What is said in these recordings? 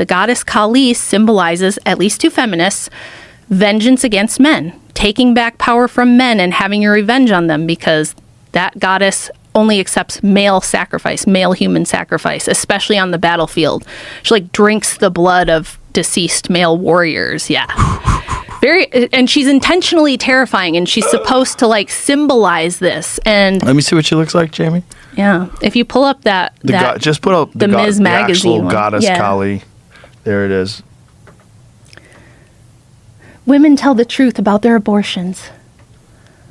The goddess Kali symbolizes, at least to feminists, vengeance against men, taking back power from men and having your revenge on them, because that goddess only accepts male sacrifice, male human sacrifice, especially on the battlefield. She like drinks the blood of deceased male warriors. Yeah. And she's intentionally terrifying, and she's supposed to like symbolize this. And let me see what she looks like, Jamie. Yeah. If you pull up just put up the Ms. Magazine actual one. goddess Kali. There it is. Women tell the truth about their abortions.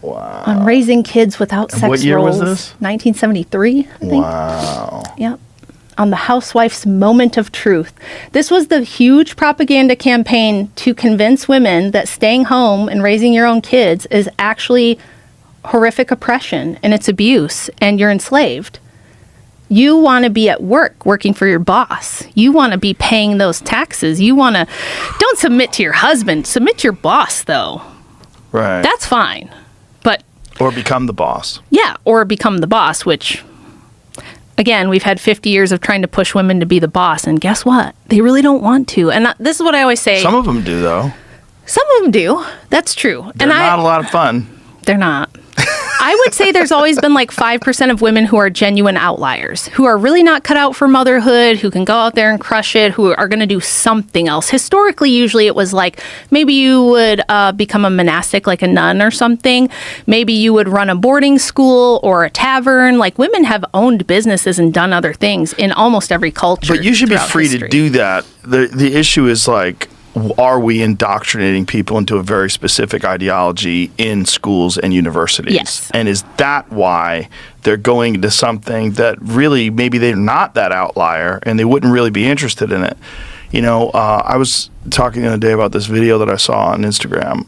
Wow. On raising kids without sex roles. What year was this? 1973, I think. Wow. Yep. On the housewife's moment of truth. This was the huge propaganda campaign to convince women that staying home and raising your own kids is actually horrific oppression and it's abuse and you're enslaved. You want to be at work working for your boss. You want to be paying those taxes. Don't submit to your husband. Submit to your boss, though. Right. That's fine. Or become the boss. Yeah, or become the boss, which, again, we've had 50 years of trying to push women to be the boss, and guess what? They really don't want to. And this is what I always say. Some of them do, though. Some of them do. That's true. They're not a lot of fun. They're not. I would say there's always been like 5% of women who are genuine outliers, who are really not cut out for motherhood, who can go out there and crush it, who are going to do something else. Historically, usually it was like maybe you would become a monastic, like a nun or something. Maybe you would run a boarding school or a tavern. Like women have owned businesses and done other things in almost every culture. But you should be free to do that. The issue is like, are we indoctrinating people into a very specific ideology in schools and universities? Yes. And is that why they're going into something that really maybe they're not that outlier and they wouldn't really be interested in it? You know, I was talking the other day about this video that I saw on Instagram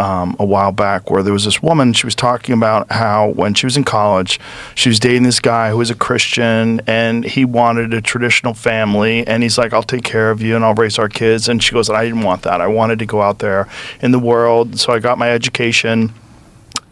a while back where there was this woman, she was talking about how when she was in college, she was dating this guy who was a Christian and he wanted a traditional family and he's like, I'll take care of you and I'll raise our kids. And she goes, I didn't want that. I wanted to go out there in the world. So I got my education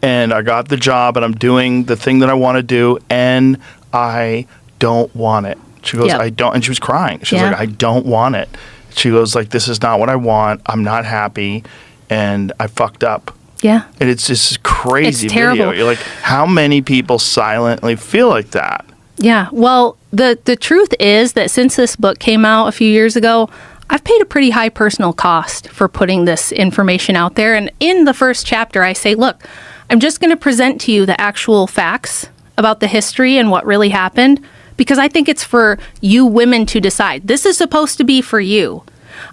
and I got the job and I'm doing the thing that I want to do and I don't want it. She goes, I don't. And she was crying. She was like, I don't want it. She goes like, this is not what I want. I'm not happy. And I fucked up. Yeah. And it's just crazy it's terrible. video. You're like, how many people silently feel like that? Yeah. Well, the truth is that since this book came out a few years ago, I've paid a pretty high personal cost for putting this information out there. And in the first chapter, I say, look, I'm just going to present to you the actual facts about the history and what really happened, because I think it's for you women to decide. This is supposed to be for you.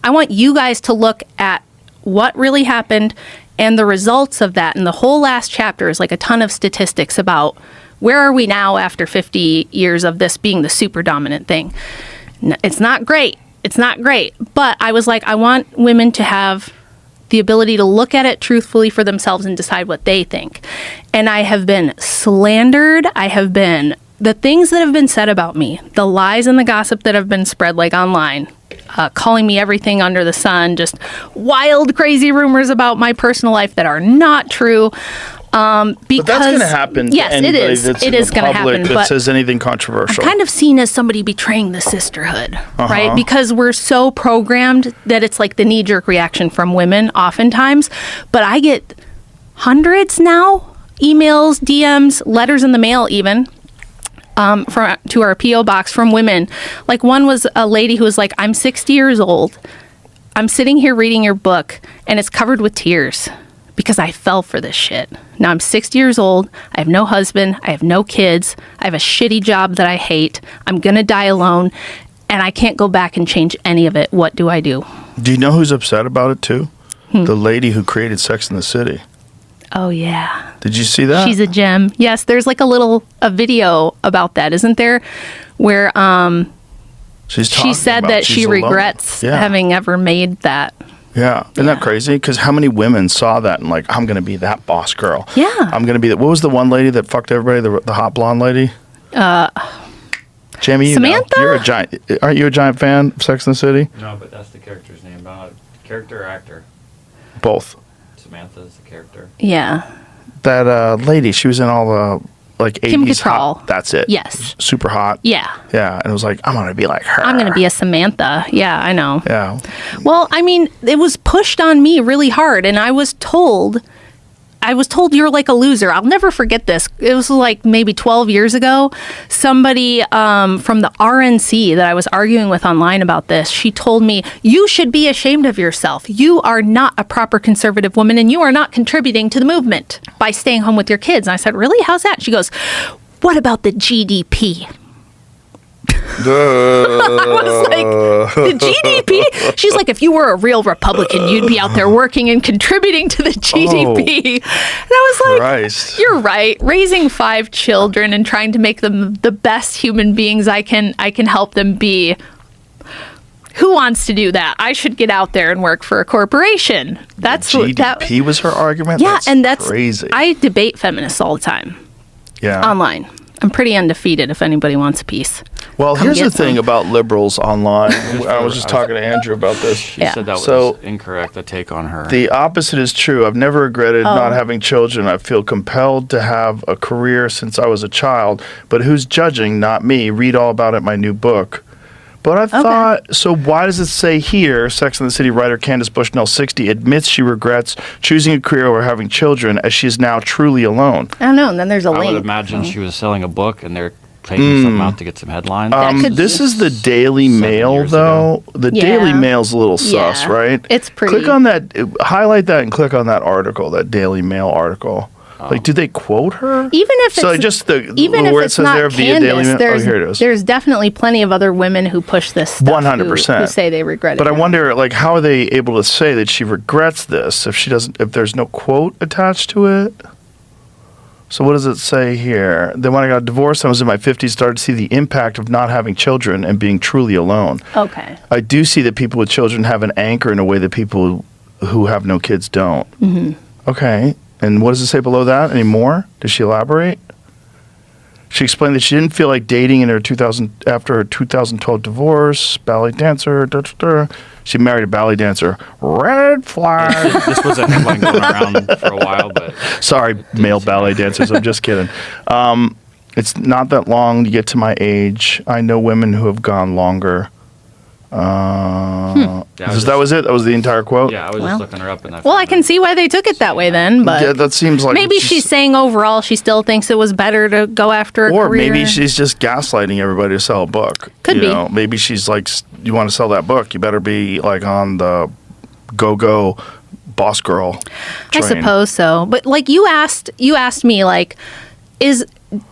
I want you guys to look at what really happened and the results of that. And the whole last chapter is like a ton of statistics about where are we now after 50 years of this being the super dominant thing. It's not great. It's not great. But I was like, I want women to have the ability to look at it truthfully for themselves and decide what they think. And I have been slandered. The things that have been said about me, the lies and the gossip that have been spread like online, calling me everything under the sun, just wild, crazy rumors about my personal life that are not true. Because but that's going to happen. Yes, it is. It is going to happen. That says anything controversial. I'm kind of seen as somebody betraying the sisterhood, right? Because we're so programmed that it's like the knee-jerk reaction from women, oftentimes. But I get hundreds now, emails, DMs, letters in the mail, even. To our P.O. box from women. Like one was a lady who was like, I'm 60 years old. I'm sitting here reading your book and it's covered with tears because I fell for this shit. Now I'm 60 years old. I have no husband. I have no kids. I have a shitty job that I hate. I'm going to die alone and I can't go back and change any of it. What do I do? Do you know who's upset about it too? The lady who created Sex and the City. Oh, yeah. Did you see that? She's a gem. Yes, there's like a video about that, isn't there? Where she said that she regrets having ever made that. Yeah. Isn't that crazy? Because how many women saw that and like, I'm going to be that boss girl. Yeah. I'm going to be that. What was the one lady that fucked everybody? The hot blonde lady? Jamie, Samantha? Aren't you a giant fan of Sex and the City? No, but that's the character's name. Character or actor? Both. Samantha is the character. Yeah. That lady, she was in all like Kim 80s Cattrall. hot. That's it. Yes. Super hot. Yeah. Yeah. And it was like, I'm going to be like her. I'm going to be a Samantha. Yeah, I know. Yeah. Well, I mean, it was pushed on me really hard, and I was told you're like a loser. I'll never forget this. It was like maybe 12 years ago. Somebody from the RNC that I was arguing with online about this, she told me, you should be ashamed of yourself. You are not a proper conservative woman, and you are not contributing to the movement by staying home with your kids. And I said, really? How's that? She goes, what about the GDP? I was like, the GDP? She's like, if you were a real Republican, you'd be out there working and contributing to the GDP. And I was like, Christ. You're right. Raising 5 children and trying to make them the best human beings I can help them be. Who wants to do that? I should get out there and work for a corporation. That's GDP was her argument? Yeah, that's crazy. I debate feminists all the time. Yeah. Online. I'm pretty undefeated if anybody wants a piece. Well, Come here's get the thing some. about liberals online. I was just talking to Andrew about this. She Yeah. said that So- was incorrect, the take on her. The opposite is true. I've never regretted not having children. I feel compelled to have a career since I was a child. But who's judging? Not me. Read all about it in my new book. But I thought, so why does it say here, Sex and the City writer Candace Bushnell, 60, admits she regrets choosing a career over having children as she is now truly alone? I don't know. And then there's a I link. would imagine she was selling a book and they're taking something out to get some headlines. could This be. is the Daily 7 Mail, years though. The Yeah. Daily Mail's a little sus, Yeah. right? It's pretty. Click on that, highlight that and click on that article, that Daily Mail article. Like, do they quote her? Even if So it's just the even if where it it's says not there via Daily Candace, Mail. Oh, here it is. there's definitely plenty of other women who push this stuff. 100%. Who say they regret it. But I wonder, like, how are they able to say that she regrets this if there's no quote attached to it? So what does it say here? Then when I got divorced, I was in my 50s, started to see the impact of not having children and being truly alone. Okay. I do see that people with children have an anchor in a way that people who have no kids don't. Mm-hmm. Okay. And what does it say below that? Any more? Does she elaborate? She explained that she didn't feel like dating in after her 2012 divorce. Ballet dancer. Da, da, da. She married a ballet dancer. Red flag. This was a headline going around for a while, but Sorry, male ballet dancers. I'm just kidding. It's not that long to get to my age. I know women who have gone longer. That was it? That was the entire quote? yeah, I was Well- just looking her up. And Well, I can see why they took it that way then, but Yeah, that seems like maybe she's saying overall she still thinks it was better to go after a or career. maybe she's just gaslighting everybody to sell a book. Could be. Maybe she's like, you want to sell that book, you better be like on the go boss girl I train. suppose so. But like you asked me, like,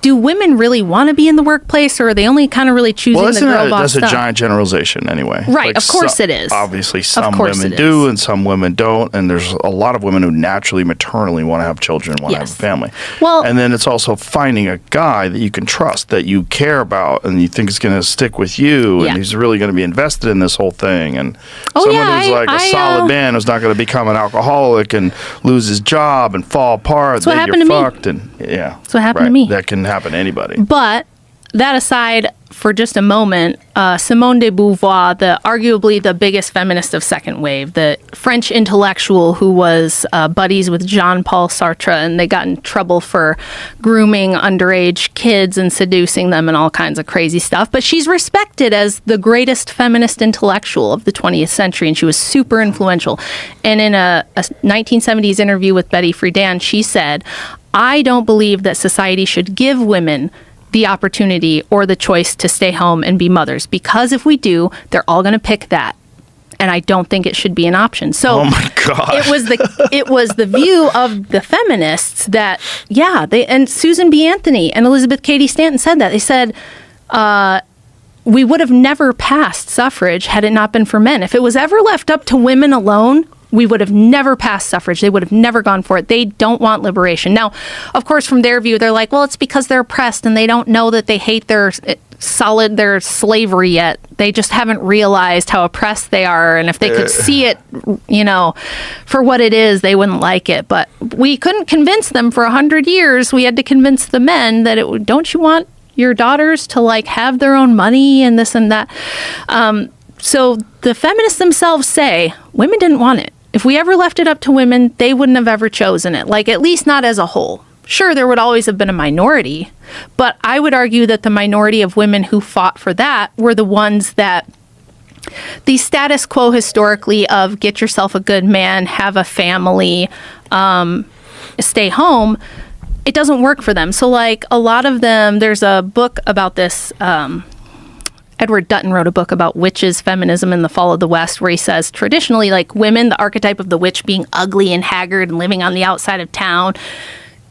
do women really want to be in the workplace, or are they only kind of really choosing Well, the girl boss that's a stuff? giant generalization anyway. Right, of course it is. Obviously, some course women it do is. and some women don't. And there's a lot of women who naturally, maternally want to have children, want to have Yes. a family. Well- and then it's also finding a guy that you can trust, that you care about, and you think is going to stick with you, Yeah. and he's really going to be invested in this whole thing. And Oh, someone yeah, who's like a solid man who's not going to become an alcoholic and lose his job and fall apart. That's what then happened you're to me. fucked. And yeah, That's what happened to me. That can happen to anybody. But that aside, for just a moment, Simone de Beauvoir, arguably the biggest feminist of second wave, the French intellectual who was buddies with Jean-Paul Sartre, and they got in trouble for grooming underage kids and seducing them and all kinds of crazy stuff. But she's respected as the greatest feminist intellectual of the 20th century, and she was super influential. And in a 1970s interview with Betty Friedan, she said, I don't believe that society should give women the opportunity or the choice to stay home and be mothers, because if we do, they're all going to pick that, and I don't think it should be an option. So Oh my God. it was the view of the feminists that and Susan B. Anthony and Elizabeth Cady Stanton said that. They said we would have never passed suffrage had it not been for men. If it was ever left up to women alone, we would have never passed suffrage. They would have never gone for it. They don't want liberation. Now, of course, from their view, they're like, well, it's because they're oppressed and they don't know that they hate their slavery yet. They just haven't realized how oppressed they are. And if they could see it, for what it is, they wouldn't like it. But we couldn't convince them for 100 years. We had to convince the men that don't you want your daughters to like have their own money and this and that? So the feminists themselves say women didn't want it. If we ever left it up to women, they wouldn't have ever chosen it. Like, at least not as a whole. Sure, there would always have been a minority, but I would argue that the minority of women who fought for that were the ones that the status quo historically of get yourself a good man, have a family, stay home, it doesn't work for them. So like a lot of them, there's a book about this, Edward Dutton wrote a book about witches, feminism, and the fall of the West, where he says traditionally, like women, the archetype of the witch being ugly and haggard and living on the outside of town,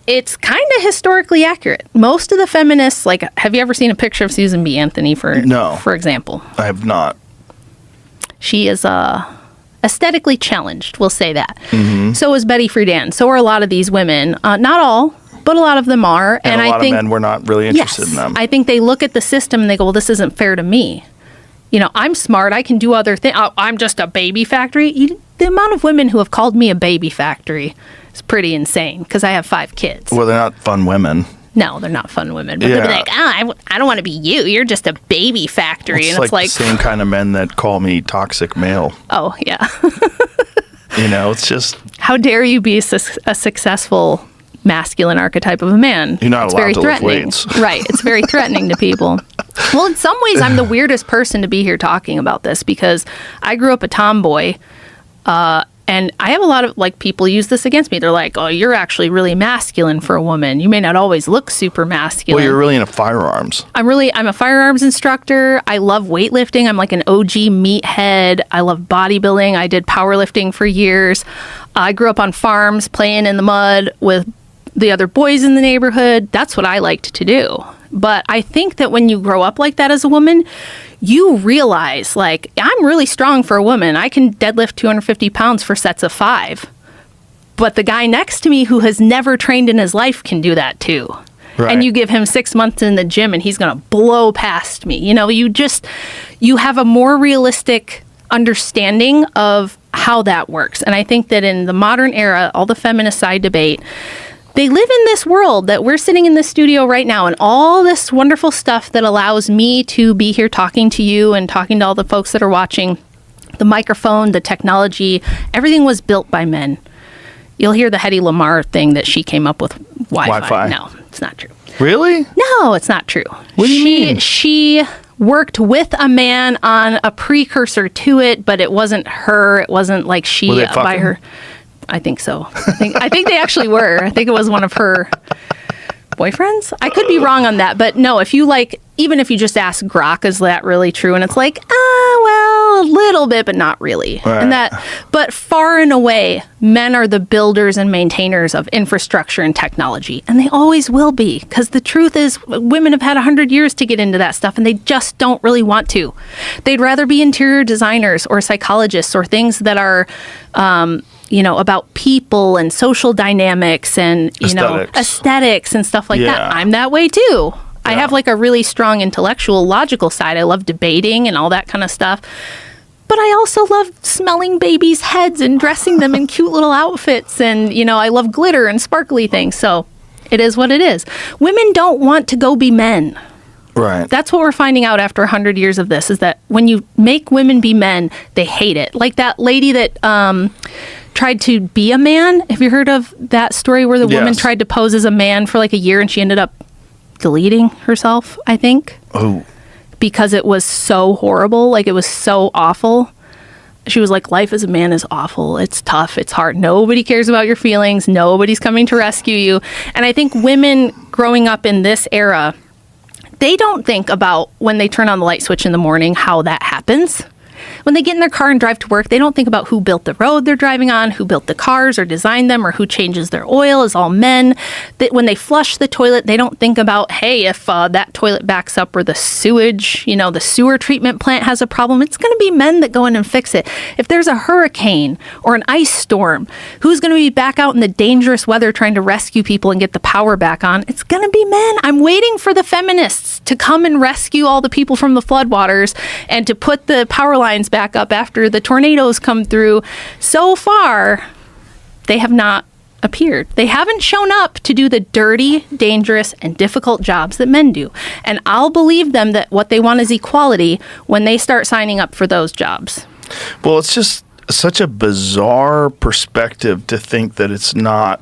it's kind of historically accurate. Most of the feminists, like, have you ever seen a picture of Susan B. Anthony, for example? I have not. She is aesthetically challenged, we'll say that. Mm-hmm. So is Betty Friedan. So are a lot of these women. Not all, but a lot of them are. And a lot of men were not really interested in them. I think they look at the system and they go, well, this isn't fair to me. You know, I'm smart. I can do other things. I'm just a baby factory. The amount of women who have called me a baby factory is pretty insane because I have 5 kids. Well, they're not fun women. No, they're not fun women. But they'll be like, I don't want to be you. You're just a baby factory. Well, it's like the same kind of men that call me toxic male. Oh, yeah. You know, it's just... How dare you be a successful masculine archetype of a man? You're not it's allowed very to threatening. lift weights. Right. It's very threatening to people. Well, in some ways, I'm the weirdest person to be here talking about this because I grew up a tomboy, and I have a lot of, like, people use this against me. They're like, oh, you're actually really masculine for a woman. You may not always look super masculine. Well, you're really into firearms. I'm a firearms instructor. I love weightlifting. I'm like an OG meathead. I love bodybuilding. I did powerlifting for years. I grew up on farms playing in the mud with the other boys in the neighborhood. That's what I liked to do. But I think that when you grow up like that as a woman, you realize, like, I'm really strong for a woman. I can deadlift 250 pounds for sets of 5. But the guy next to me who has never trained in his life can do that too. Right. And you give him 6 months in the gym and he's going to blow past me. You know, you have a more realistic understanding of how that works. And I think that in the modern era, all the feminist side debate, they live in this world that we're sitting in the studio right now and all this wonderful stuff that allows me to be here talking to you and talking to all the folks that are watching. The microphone, the technology, everything was built by men. You'll hear the Hedy Lamarr thing that she came up with Wi-Fi. No, it's not true. Really? No, it's not true. What do you mean? She worked with a man on a precursor to it, but it wasn't her. It wasn't like she Were they by fucking? her. I think so. I think they actually were. I think it was one of her boyfriends. I could be wrong on that, but no, even if you just ask Grok, is that really true? And it's like, well, a little bit, but not really. Right. But far and away, men are the builders and maintainers of infrastructure and technology, and they always will be, because the truth is, women have had 100 years to get into that stuff, and they just don't really want to. They'd rather be interior designers or psychologists or things that are, about people and social dynamics and, aesthetics and stuff like that. I'm that way too. Yeah. I have like a really strong intellectual, logical side. I love debating and all that kind of stuff. But I also love smelling babies' heads and dressing them in cute little outfits. And, I love glitter and sparkly things. So it is what it is. Women don't want to go be men. Right. That's what we're finding out after 100 years of this, is that when you make women be men, they hate it. Like that lady that tried to be a man. Have you heard of that story where the woman tried to pose as a man for like a year and she ended up deleting herself, I think? Oh. Because it was so horrible. Like, it was so awful. She was like, life as a man is awful. It's tough. It's hard. Nobody cares about your feelings. Nobody's coming to rescue you. And I think women growing up in this era, they don't think about when they turn on the light switch in the morning, how that happens. When they get in their car and drive to work, they don't think about who built the road they're driving on, who built the cars or designed them, or who changes their oil. Is all men. That when they flush the toilet, they don't think about, hey, if that toilet backs up or the sewage, the sewer treatment plant has a problem, it's going to be men that go in and fix it. If there's a hurricane or an ice storm, who's going to be back out in the dangerous weather trying to rescue people and get the power back on? It's going to be men. I'm waiting for the feminists to come and rescue all the people from the floodwaters and to put the power lines back up after the tornadoes come through. So far, they have not appeared. They haven't shown up to do the dirty, dangerous, and difficult jobs that men do. And I'll believe them that what they want is equality when they start signing up for those jobs. Well, it's just such a bizarre perspective to think that it's not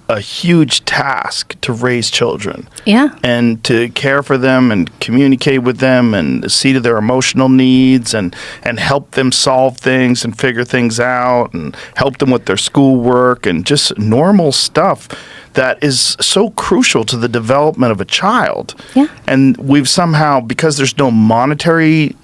a huge task to raise children. Yeah. And to care for them and communicate with them and see to their emotional needs and help them solve things and figure things out and help them with their schoolwork and just normal stuff that is so crucial to the development of a child. Yeah. And we've somehow, because there's no monetary,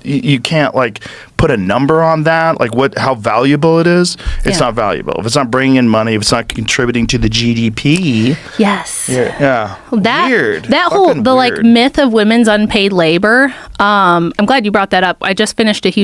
you can't like put a number on that, like how valuable it is. It's not valuable. If it's not bringing in money, if it's not contributing to the GDP. Yes. Yeah. Weird. That whole, Fucking the weird. like myth of women's unpaid labor. I'm glad you brought that up. I just finished a huge